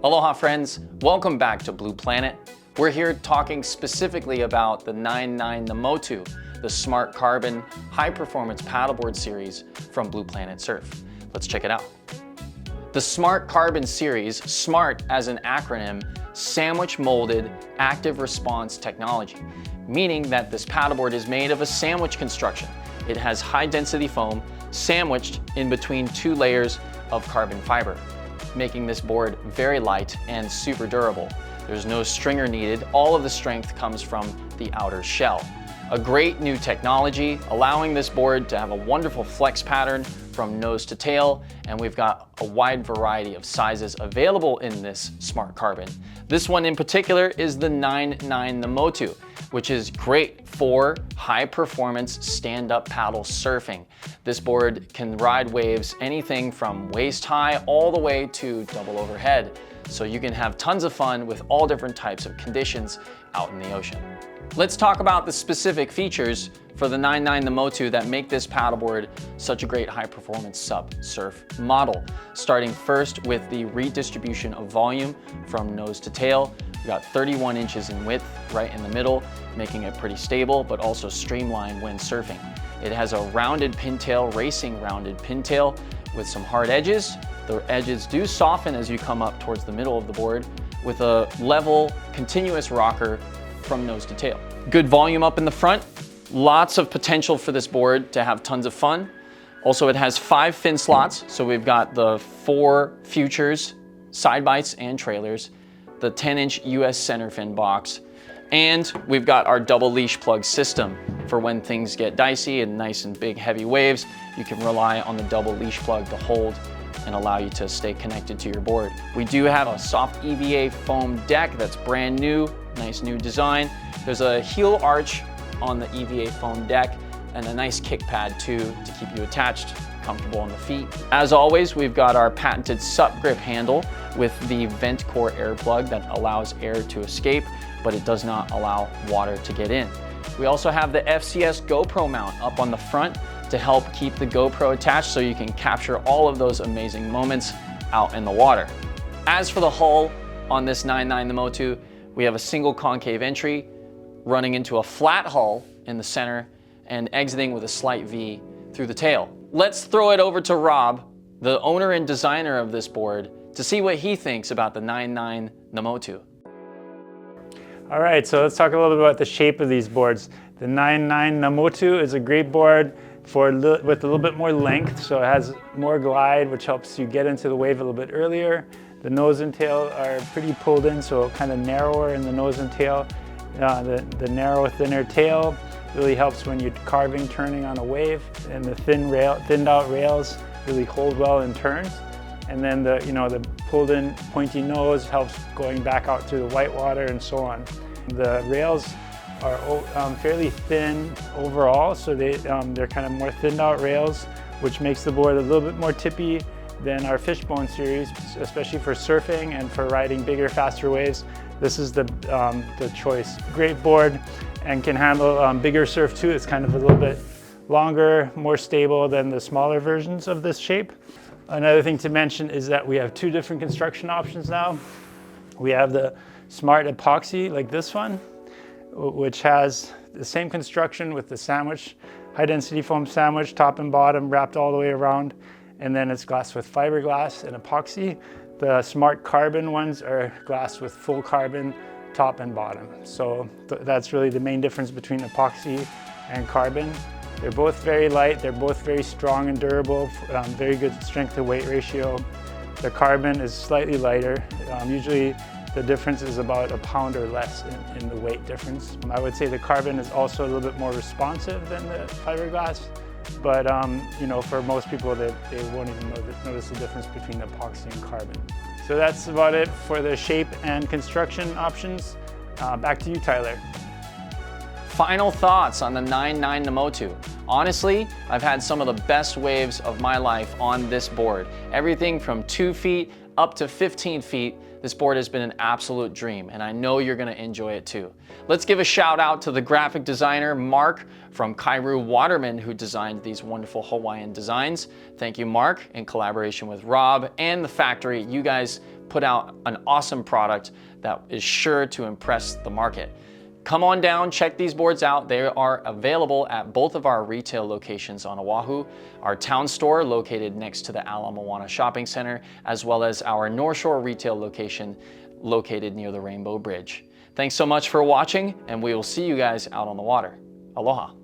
Aloha friends, welcome back to Blue Planet. We're here talking specifically about the 99 Namotu, the Smart Carbon high performance paddleboard series from Blue Planet Surf. Let's check it out. The Smart Carbon series, SMART as an acronym, sandwich molded active response technology, meaning that this paddleboard is made of a sandwich construction. It has high density foam sandwiched in between two layers of carbon fiber, making this board very light and super durable. There's no stringer needed. All of the strength comes from the outer shell. A great new technology, allowing this board to have a wonderful flex pattern from nose to tail, and we've got a wide variety of sizes available in this Smart Carbon. This one in particular is the 99 Namotu, which is great for high performance stand-up paddle surfing. This board can ride waves anything from waist high all the way to double overhead. So you can have tons of fun with all different types of conditions out in the ocean. Let's talk about the specific features for the 99 Namotu that make this paddleboard such a great high performance SUP surf model. Starting first with the redistribution of volume from nose to tail. We got 31 inches in width right in the middle, making it pretty stable, but also streamlined when surfing. It has a rounded pintail, racing rounded pintail with some hard edges. The edges do soften as you come up towards the middle of the board with a level, continuous rocker from nose to tail. Good volume up in the front, lots of potential for this board to have tons of fun. Also, it has 5 fin slots, so we've got the 4 futures, side bites and trailers, the 10-inch US center fin box, and we've got our double leash plug system for when things get dicey and nice and big heavy waves. You can rely on the double leash plug to hold and allow you to stay connected to your board. We do have a soft EVA foam deck that's brand new, nice new design. There's a heel arch on the EVA foam deck and a nice kick pad too to keep you attached, comfortable on the feet. As always, we've got our patented SUP grip handle with the vent core air plug that allows air to escape, but it does not allow water to get in. We also have the FCS GoPro mount up on the front to help keep the GoPro attached so you can capture all of those amazing moments out in the water. As for the hull on this 99 Namotu, we have a single concave entry running into a flat hull in the center and exiting with a slight V through the tail. Let's throw it over to Rob, the owner and designer of this board, to see what he thinks about the 99 Namotu. All right, so let's talk a little bit about the shape of these boards. The 99 Namotu is a great board with a little bit more length, so it has more glide, which helps you get into the wave a little bit earlier. The nose and tail are pretty pulled in, so kind of narrower in the nose and tail. The narrow, thinner tail really helps when you're carving, turning on a wave, and the thinned out rails really hold well in turns. And then the pulled in pointy nose helps going back out through the white water and so on. The rails are fairly thin overall, so they're kind of more thinned out rails, which makes the board a little bit more tippy than our Fishbone series, especially for surfing and for riding bigger, faster waves. This is the choice. Great board and can handle bigger surf too. It's kind of a little bit longer, more stable than the smaller versions of this shape. Another thing to mention is that we have 2 different construction options now. We have the Smart Epoxy, like this one, which has the same construction with the sandwich, high density foam sandwich, top and bottom wrapped all the way around, and then it's glassed with fiberglass and epoxy. The Smart Carbon ones are glassed with full carbon, top and bottom. So that's really the main difference between epoxy and carbon. They're both very light, they're both very strong and durable, very good strength to weight ratio. The carbon is slightly lighter. Usually the difference is about a pound or less in the weight difference. I would say the carbon is also a little bit more responsive than the fiberglass, but for most people, they won't even notice the difference between epoxy and carbon. So that's about it for the shape and construction options. Back to you, Tyler. Final thoughts on the 99 Namotu. Honestly, I've had some of the best waves of my life on this board. Everything from 2 feet up to 15 feet. This board has been an absolute dream, and I know you're gonna enjoy it too. Let's give a shout out to the graphic designer, Mark from Kairu Waterman, who designed these wonderful Hawaiian designs. Thank you, Mark, in collaboration with Rob and the factory. You guys put out an awesome product that is sure to impress the market. Come on down, check these boards out. They are available at both of our retail locations on Oahu, our town store located next to the Ala Moana Shopping Center, as well as our North Shore retail location located near the Rainbow Bridge. Thanks so much for watching, and we will see you guys out on the water. Aloha.